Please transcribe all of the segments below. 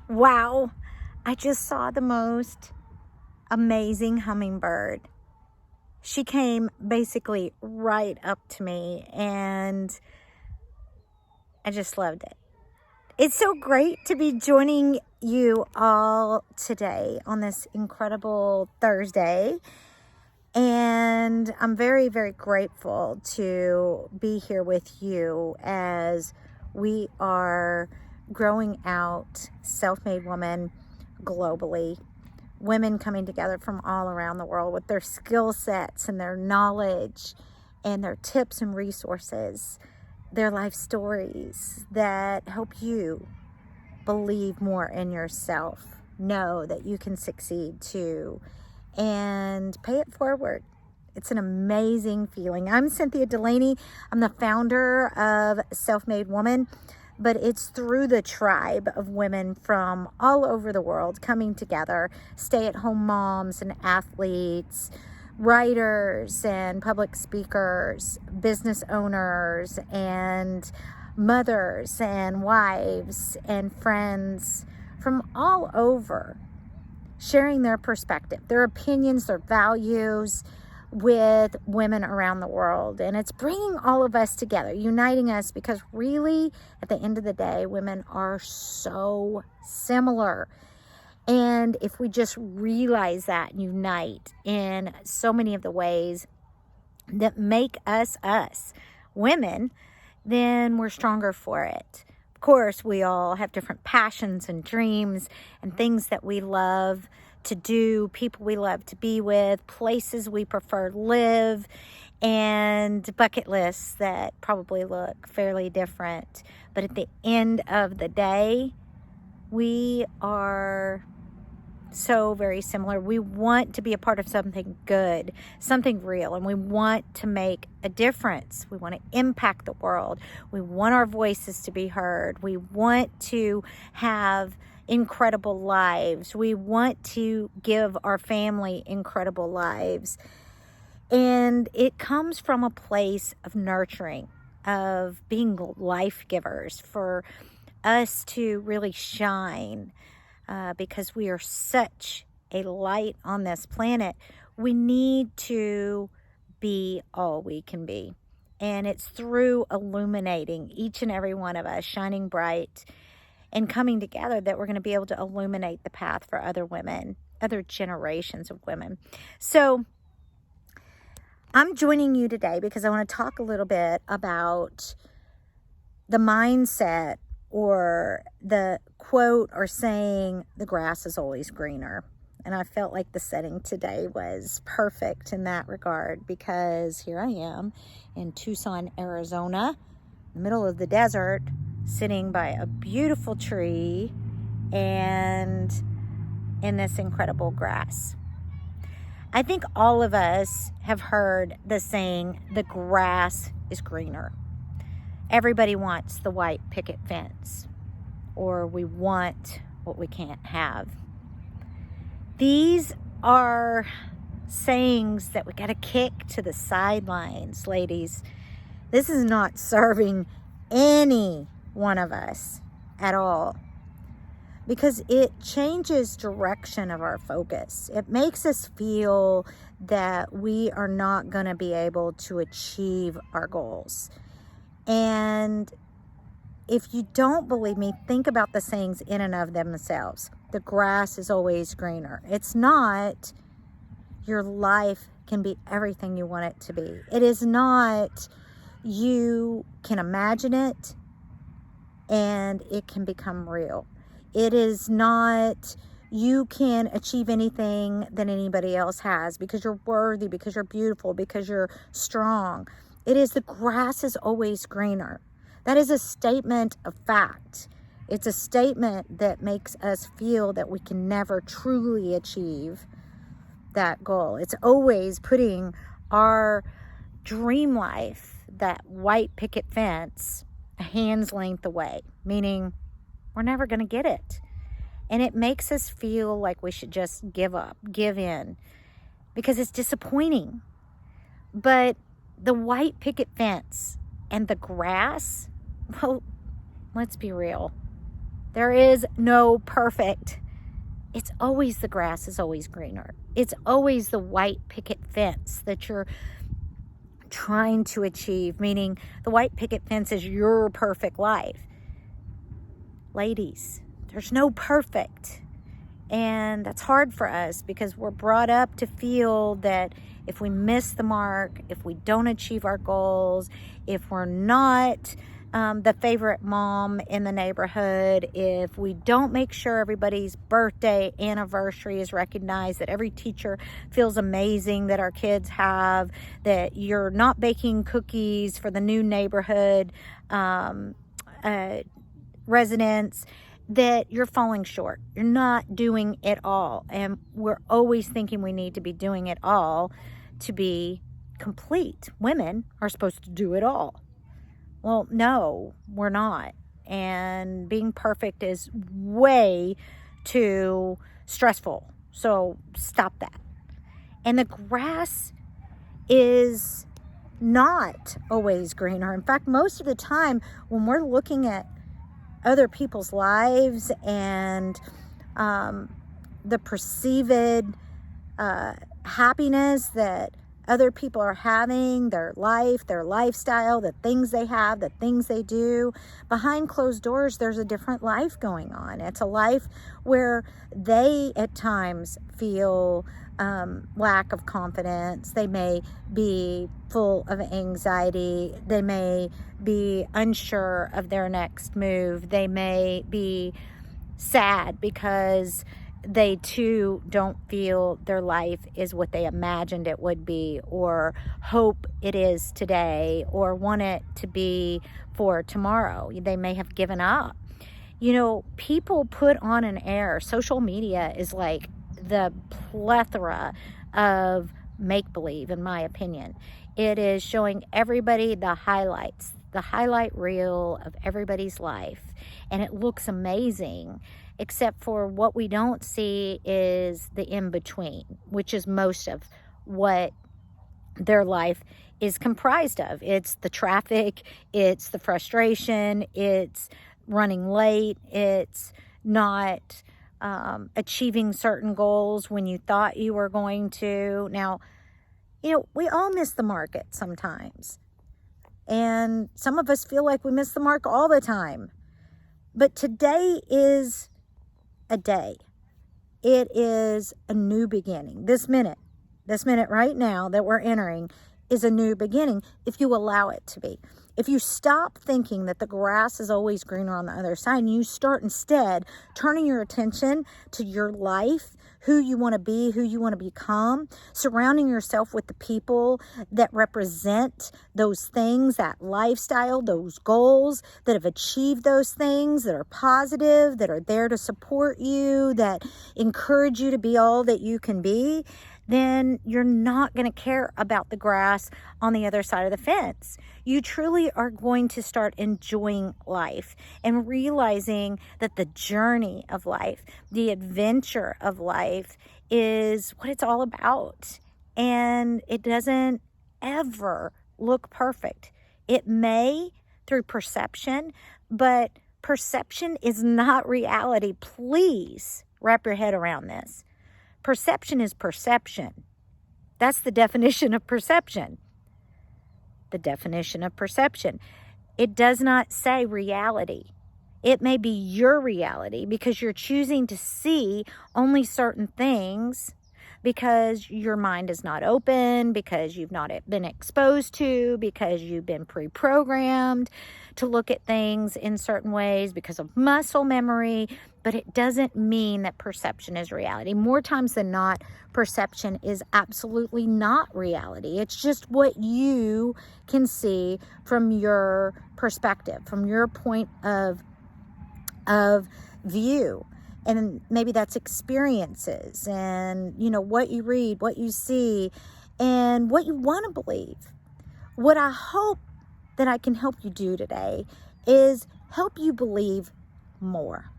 Wow, I just saw the most amazing hummingbird. She came basically right up to me and I just loved it. It's so great to be joining you all today on this incredible Thursday. And I'm very, very grateful to be here with you as we are growing out self-made women globally. Women coming together from all around the world with their skill sets and their knowledge and their tips and resources, their life stories that help you believe more in yourself, know that you can succeed too, and pay it forward. It's an amazing feeling. I'm Cynthia Delaney. I'm the founder of Self-Made Woman, but it's through the tribe of women from all over the world coming together, stay-at-home moms and athletes, writers and public speakers, business owners and mothers and wives and friends from all over, sharing their perspective, their opinions, their values with women around the world. And it's bringing all of us together, uniting us, because really, at the end of the day, women are so similar. And if we just realize that and unite in so many of the ways that make us women, then we're stronger for it. Of course, we all have different passions and dreams and things that we love to do, people we love to be with, places we prefer to live, and bucket lists that probably look fairly different. But at the end of the day, we are so very similar. We want to be a part of something good, something real, and we want to make a difference. We want to impact the world. We want our voices to be heard. We want to have incredible lives. We want to give our family incredible lives. And it comes from a place of nurturing, of being life givers, for us to really shine. Because we are such a light on this planet, we need to be all we can be. And it's through illuminating each and every one of us, shining bright and coming together, that we're going to be able to illuminate the path for other women, other generations of women. So I'm joining you today because I want to talk a little bit about the mindset, or the quote or saying, the grass is always greener. And I felt like the setting today was perfect in that regard, because here I am in Tucson, Arizona, in the middle of the desert, sitting by a beautiful tree and in this incredible grass. I think all of us have heard the saying, the grass is greener. Everybody wants the white picket fence, or we want what we can't have. These are sayings that we got to kick to the sidelines, ladies. This is not serving any one of us at all, because it changes direction of our focus. It makes us feel that we are not going to be able to achieve our goals. And if you don't believe me, think about the sayings in and of themselves. The grass is always greener. It's not. Your life can be everything you want it to be. It is not. You can imagine it and it can become real. It is not. You can achieve anything that anybody else has because you're worthy, because you're beautiful, because you're strong. It is, the grass is always greener. That is a statement of fact. It's a statement that makes us feel that we can never truly achieve that goal. It's always putting our dream life, that white picket fence, a hand's length away, meaning we're never going to get it. And it makes us feel like we should just give up, give in, because it's disappointing. But the white picket fence and the grass, well, let's be real. There is no perfect. It's always the grass is always greener. It's always the white picket fence that you're trying to achieve, meaning the white picket fence is your perfect life. Ladies, there's no perfect. And that's hard for us because we're brought up to feel that if we miss the mark, if we don't achieve our goals, if we're not the favorite mom in the neighborhood, if we don't make sure everybody's birthday, anniversary is recognized, that every teacher feels amazing that our kids have, that you're not baking cookies for the new neighborhood residents, that you're falling short. You're not doing it all. And we're always thinking we need to be doing it all to be complete. Women are supposed to do it all. Well, no, we're not. And being perfect is way too stressful. So stop that. And the grass is not always greener. In fact, most of the time when we're looking at other people's lives and the perceived happiness that other people are having, their life, their lifestyle, the things they have, the things they do, behind closed doors, there's a different life going on. It's a life where they at times feel lack of confidence. They may be full of anxiety. They may be unsure of their next move. They may be sad because they too don't feel their life is what they imagined it would be, or hope it is today, or want it to be for tomorrow. They may have given up. You know, people put on an air. Social media is like the plethora of make-believe, in my opinion. It is showing everybody the highlights, the highlight reel of everybody's life, and it looks amazing, except for what we don't see is the in-between, which is most of what their life is comprised of. It's the traffic, it's the frustration, it's running late, it's not achieving certain goals when you thought you were going to. Now, you know, we all miss the mark sometimes. And some of us feel like we miss the mark all the time. But today is a day. It is a new beginning. This minute right now that we're entering is a new beginning if you allow it to be. If you stop thinking that the grass is always greener on the other side, and you start instead turning your attention to your life, who you want to be, who you want to become, surrounding yourself with the people that represent those things, that lifestyle, those goals, that have achieved those things, that are positive, that are there to support you, that encourage you to be all that you can be, then you're not going to care about the grass on the other side of the fence. You truly are going to start enjoying life and realizing that the journey of life, the adventure of life is what it's all about. And it doesn't ever look perfect. It may through perception, but perception is not reality. Please wrap your head around this. Perception is perception. That's the definition of perception. The definition of perception. It does not say reality. It may be your reality because you're choosing to see only certain things because your mind is not open, because you've not been exposed to, because you've been pre-programmed to look at things in certain ways because of muscle memory. But it doesn't mean that perception is reality. More times than not, perception is absolutely not reality. It's just what you can see from your perspective, from your point of view. And maybe that's experiences and, you know, what you read, what you see, and what you want to believe. What I hope that I can help you do today is help you believe more.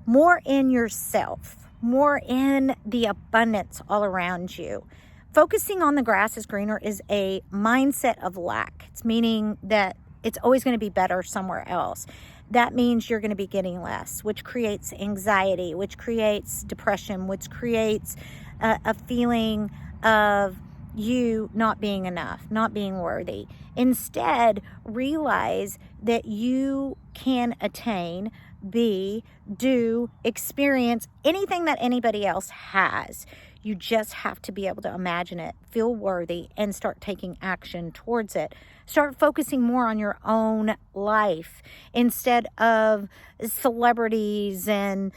More in yourself, more in the abundance all around you. Focusing on the grass is greener is a mindset of lack. It's meaning that it's always going to be better somewhere else. that means you're going to be getting less, which creates anxiety, which creates depression, which creates a feeling of you not being enough, not being worthy. Instead, realize that you can attain, be, do, experience anything that anybody else has. You just have to be able to imagine it, feel worthy, and start taking action towards it. Start focusing more on your own life instead of celebrities and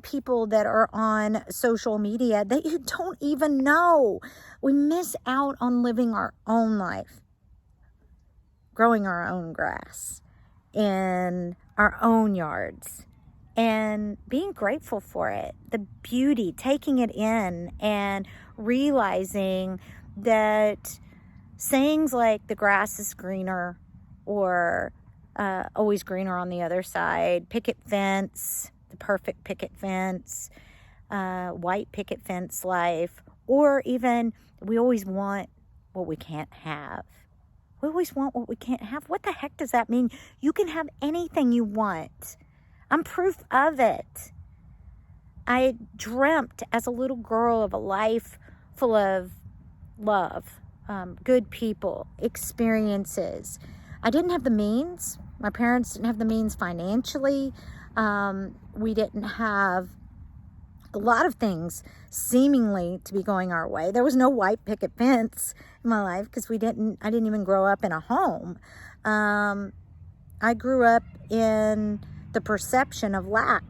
people that are on social media that you don't even know. We miss out on living our own life, growing our own grass in our own yards, and being grateful for it, the beauty, taking it in, and realizing that sayings like the grass is greener, or always greener on the other side, picket fence, the perfect picket fence, white picket fence life, or even we always want what we can't have. We always want what we can't have. What the heck does that mean? You can have anything you want. I'm proof of it. I dreamt as a little girl of a life full of love, good people, experiences. I didn't have the means. My parents didn't have the means financially. We didn't have a lot of things seemingly to be going our way. There was no white picket fence in my life because I didn't even grow up in a home. I grew up in the perception of lack,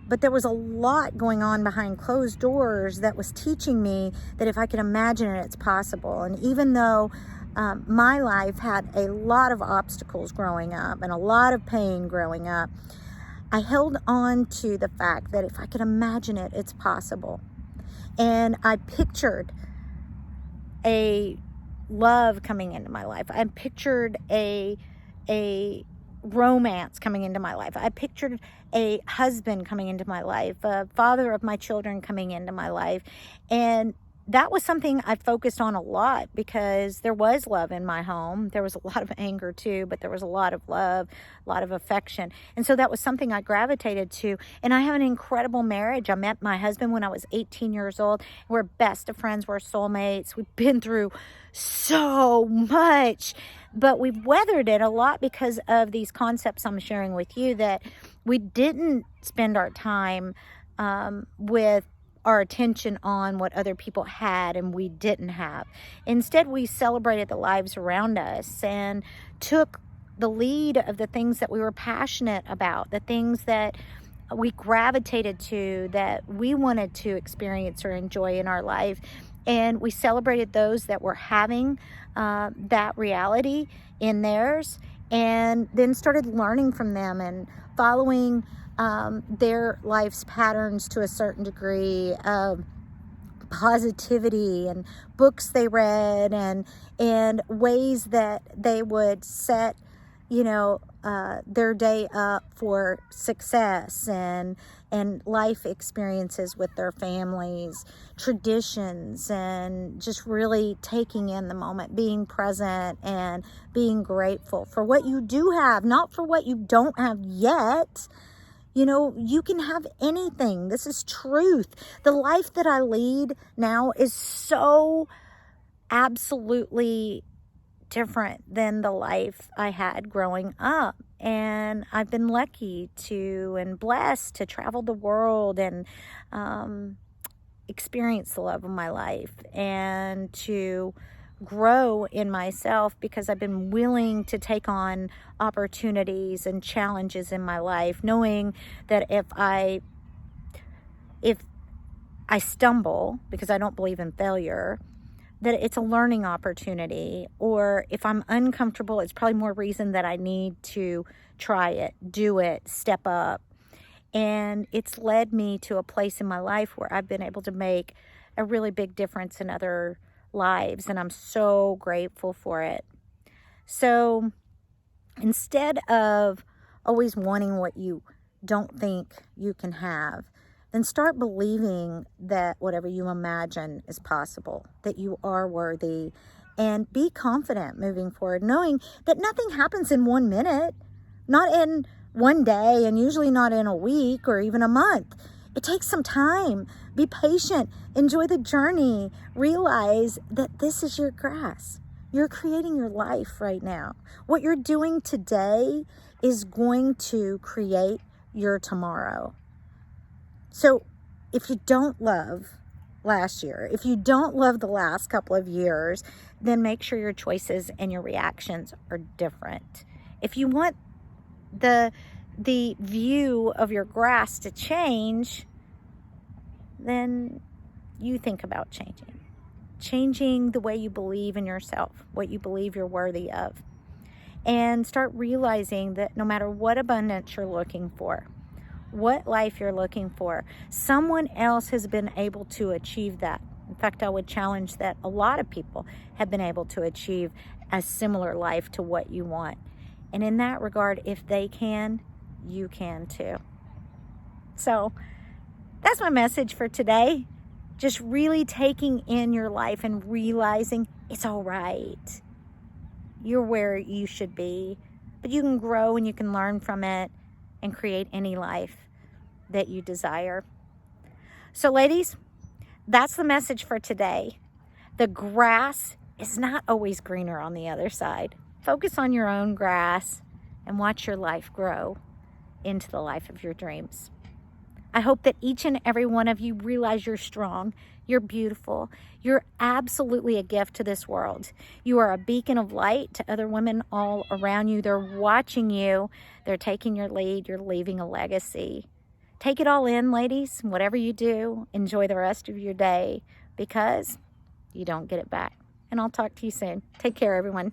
but there was a lot going on behind closed doors that was teaching me that if I could imagine it, it's possible. And even though my life had a lot of obstacles growing up and a lot of pain growing up, I held on to the fact that if I could imagine it, it's possible. And I pictured a love coming into my life. I pictured a romance coming into my life. I pictured a husband coming into my life, a father of my children coming into my life. And that was something I focused on a lot because there was love in my home. There was a lot of anger too, but there was a lot of love, a lot of affection. And so that was something I gravitated to. And I have an incredible marriage. I met my husband when I was 18 years old. We're best of friends. We're soulmates. We've been through so much, but we've weathered it a lot because of these concepts I'm sharing with you, that we didn't spend our time with our attention on what other people had and we didn't have. Instead, we celebrated the lives around us and took the lead of the things that we were passionate about, the things that we gravitated to, that we wanted to experience or enjoy in our life. And we celebrated those that were having that reality in theirs, and then started learning from them and following their life's patterns to a certain degree of positivity, and books they read, and ways that they would set, their day up for success and life experiences with their families, traditions, and just really taking in the moment, being present and being grateful for what you do have, not for what you don't have yet. You can have anything. This is truth. The life that I lead now is so absolutely different than the life I had growing up. And I've been lucky and blessed to travel the world and experience the love of my life, and to grow in myself because I've been willing to take on opportunities and challenges in my life, knowing that if I stumble, because I don't believe in failure, that it's a learning opportunity. Or if I'm uncomfortable, it's probably more reason that I need to try it, do it, step up. And it's led me to a place in my life where I've been able to make a really big difference in other lives, and I'm so grateful for it. So instead of always wanting what you don't think you can have, then start believing that whatever you imagine is possible, that you are worthy, and be confident moving forward, knowing that nothing happens in 1 minute. Not in one day, and usually not in a week or even a month. It takes some time. Be patient. Enjoy the journey. Realize that this is your grass. You're creating your life right now. What you're doing today is going to create your tomorrow. So if you don't love last year, if you don't love the last couple of years, then make sure your choices and your reactions are different. If you want the view of your grass to change, then you think about changing the way you believe in yourself, what you believe you're worthy of, and start realizing that no matter what abundance you're looking for, what life you're looking for, someone else has been able to achieve that. In fact, I would challenge that a lot of people have been able to achieve a similar life to what you want. And in that regard, if they can, you can too. So that's my message for today. Just really taking in your life and realizing it's all right. You're where you should be, but you can grow and you can learn from it and create any life that you desire. So ladies, that's the message for today. The grass is not always greener on the other side. Focus on your own grass and watch your life grow into the life of your dreams. I hope that each and every one of you realize you're strong, you're beautiful, you're absolutely a gift to this world. You are a beacon of light to other women all around you. They're watching you, they're taking your lead, you're leaving a legacy. Take it all in, ladies. Whatever you do, enjoy the rest of your day because you don't get it back. And I'll talk to you soon. Take care, everyone.